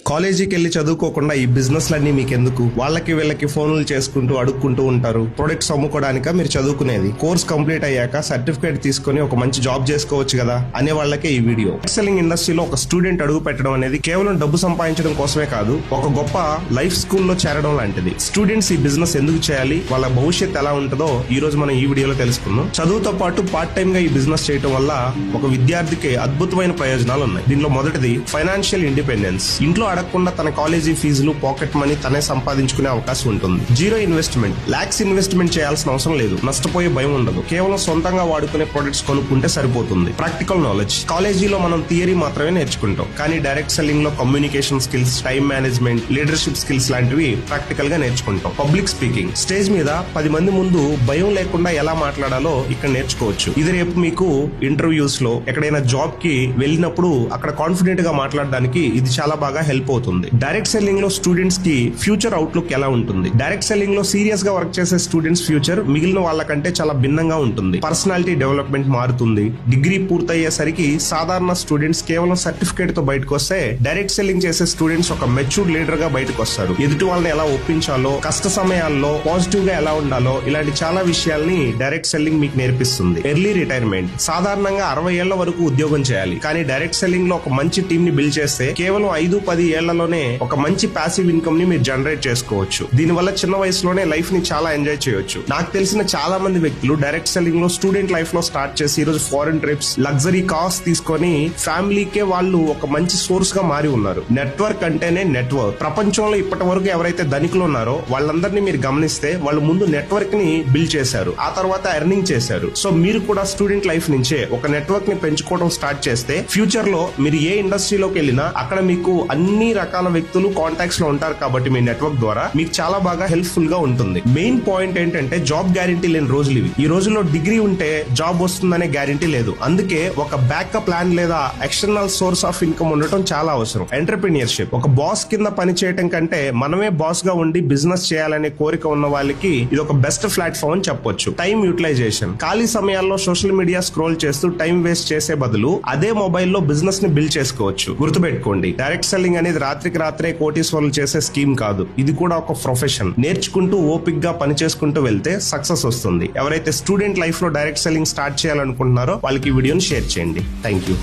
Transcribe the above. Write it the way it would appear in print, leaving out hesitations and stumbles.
కాలేజీకి వెళ్ళి చదువుకోకుండా ఈ బిజినెస్లన్నీ మీకెందుకు? వాళ్ళకి వీళ్ళకి ఫోన్లు చేసుకుంటూ అడుక్కుంటూ ఉంటారు. ప్రొడక్ట్స్ అమ్ముకోవడానిక మీరు చదువుకునేది? కోర్స్ కంప్లీట్ అయ్యాక సర్టిఫికేట్ తీసుకుని ఒక మంచి జాబ్ చేసుకోవచ్చు కదా అనే వాళ్ళకే ఈ వీడియో. సెల్లింగ్ ఇండస్ట్రీలో ఒక స్టూడెంట్ అడుగు పెట్టడం అనేది కేవలం డబ్బు సంపాదించడం కోసమే కాదు, ఒక గొప్ప లైఫ్ స్కూల్లో చేరడం లాంటిది. స్టూడెంట్స్ ఈ బిజినెస్ ఎందుకు చేయాలి, వాళ్ళ భవిష్యత్తు ఎలా ఉంటుందో ఈ రోజు మనం ఈ వీడియోలో తెలుసుకుందాం. చదువుతో పాటు పార్ట్ టైం గా ఈ బిజినెస్ చేయడం వల్ల ఒక విద్యార్థికి అద్భుతమైన ప్రయోజనాలు ఉన్నాయి. దీనిలో మొదటిది ఫైనాన్షియల్ ఇండిపెండెన్స్. ఇంట్లో అడగకుండా తన కాలేజీ ఫీజులు, పాకెట్ మనీ తనే సంపాదించుకునే అవకాశం ఉంటుంది. Zero investment. లాక్స్ ఇన్వెస్ట్మెంట్ చేయాల్సిన అవసరం లేదు, నష్టపోయే భయం ఉండదు. కేవలం సొంతంగా వాడుకునే ప్రొడక్ట్స్ కొనుక్కుంటే సరిపోతుంది. Practical knowledge. కాలేజీలో మనం థియరీ మాత్రమే నేర్చుకుంటాం, కానీ డైరెక్ట్ సెల్లింగ్ లో communication skills, time management, leadership skills లాంటివి ప్రాక్టికల్ గా నేర్చుకుంటాం. Public speaking. స్టేజ్ మీద 10 మంది ముందు భయం లేకుండా ఎలా మాట్లాడాలో ఇక్కడ నేర్చుకోవచ్చు. ఇది రేపు మీకు ఇంటర్వ్యూస్ లో, ఎక్కడైనా జాబ్ కి వెళ్ళినప్పుడు అక్కడ కాన్ఫిడెంట్ గా మాట్లాడడానికి ఇది చాలా బాగా హెల్ప్ అవుతుంది. డైరెక్ట్ సెల్లింగ్ లో స్టూడెంట్స్ కి ఫ్యూచర్ అవుట్లుక్ ఎలా ఉంటుంది? డైరెక్ట్ సెల్లింగ్ లో సీరియస్ గా వర్క్ చేసే స్టూడెంట్స్ ఫ్యూచర్ మిగిలిన వాళ్ళకంటే చాలా భిన్నంగా ఉంటుంది. పర్సనాలిటీ డెవలప్మెంట్ మారుతుంది. డిగ్రీ పూర్తయ్యేసరికి సాధారణ స్టూడెంట్స్ కేవలం సర్టిఫికేట్ తో బయటకు వస్తే, డైరెక్ట్ సెల్లింగ్ చేసే స్టూడెంట్స్ ఒక మెచ్యూర్డ్ లీడర్ గా బయటకు వస్తారు. ఎదుటి వాళ్ళని ఎలా ఒప్పించాలో, కష్ట సమయాల్లో పాజిటివ్ గా ఎలా ఉండాలో, ఇలాంటి చాలా విషయాల్ని డైరెక్ట్ సెల్లింగ్ మీకు నేర్పిస్తుంది. Early retirement. సాధారణంగా 60 ఏళ్ల వరకు ఉద్యోగం చేయాలి, కానీ డైరెక్ట్ సెల్లింగ్ లో ఒక మంచి టీమ్ ని బిల్డ్ చేస్తే కేవలం 5-10 ఏళ్లలోనే ఒక మంచి ప్యాసివ్ ఇన్కమ్ ని మీరు జనరేట్ చేసుకోవచ్చు. దీనివల్ల చిన్న వయసులోనే లైఫ్ ని చాలా ఎంజాయ్ చేయొచ్చు. నాకు తెలిసిన చాలా మంది వ్యక్తులు డైరెక్ట్ సెల్లింగ్ లో స్టూడెంట్ లైఫ్ లో స్టార్ట్ చేసి ఈ రోజు ఫారెన్ ట్రిప్స్, లగ్జరీ కార్స్ తీసుకొని ఫ్యామిలీకే వాళ్ళు ఒక మంచి సోర్స్ గా మారి ఉన్నారు. నెట్వర్క్ అంటేనే నెట్వర్క్. ప్రపంచంలో ఇప్పటి వరకు ఎవరైతే ధనికులు ఉన్నారో వాళ్ళందరినీ మీరు గమనిస్తే వాళ్ళు ముందు నెట్వర్క్ ని బిల్డ్ చేశారు, ఆ తర్వాత ఎర్నింగ్ చేశారు. సో మీరు కూడా స్టూడెంట్ లైఫ్ నుంచే ఒక నెట్వర్క్ ని పెంచుకోవడం స్టార్ట్ చేస్తే ఫ్యూచర్ లో మీరు ఏ ఇండస్ట్రీలోకి వెళ్ళినా అక్కడ మీకు అన్ని రకాల వ్యక్తులు కాంటాక్ట్స్ లో ఉంటారు. కాబట్టి మీ నెట్వర్క్ ద్వారా మీకు చాలా బాగా హెల్ప్ఫుల్ గా ఉంటుంది. మెయిన్ పాయింట్ ఏంటంటే జాబ్ గ్యారంటీ లేని రోజులు ఇవి. ఈ రోజుల్లో డిగ్రీ ఉంటే జాబ్ వస్తుందనే గ్యారంటీ లేదు. అందుకే ఒక బ్యాకప్ ప్లాన్ లేదా ఎక్స్టర్నల్ సోర్స్ ఆఫ్ ఇన్కమ్ ఉండటం చాలా అవసరం. ఎంటర్‌ప్రెన్యూర్‌షిప్. ఒక బాస్ కింద పని చేయడం కంటే మనమే బాస్ గా ఉండి బిజినెస్ చేయాలనే కోరిక ఉన్న వాళ్ళకి ఇది ఒక బెస్ట్ ప్లాట్ఫామ్ అని చెప్పొచ్చు. Time utilization. ఖాళీ సమయాల్లో సోషల్ మీడియా స్క్రోల్ చేస్తూ టైం వేస్ట్ చేసే బదులు అదే మొబైల్లో బిజినెస్ ని బిల్డ్ చేసుకోవచ్చు. గుర్తుపెట్టుకోండి, డైరెక్ట్ సెల్లింగ్ అనేది రాత్రికి రాత్రే కోటీశ్వరులు చేసే స్కీమ్ కాదు. ఇది కూడా ఒక ప్రొఫెషన్. నేర్చుకుంటూ ఓపిక్ గా పని చేసుకుంటూ వెళ్తే సక్సెస్ వస్తుంది. ఎవరైతే స్టూడెంట్ లైఫ్ లో డైరెక్ట్ సెల్లింగ్ స్టార్ట్ చేయాలనుకుంటున్నారో వాళ్ళకి ఈ వీడియోని షేర్ చేయండి. Thank you.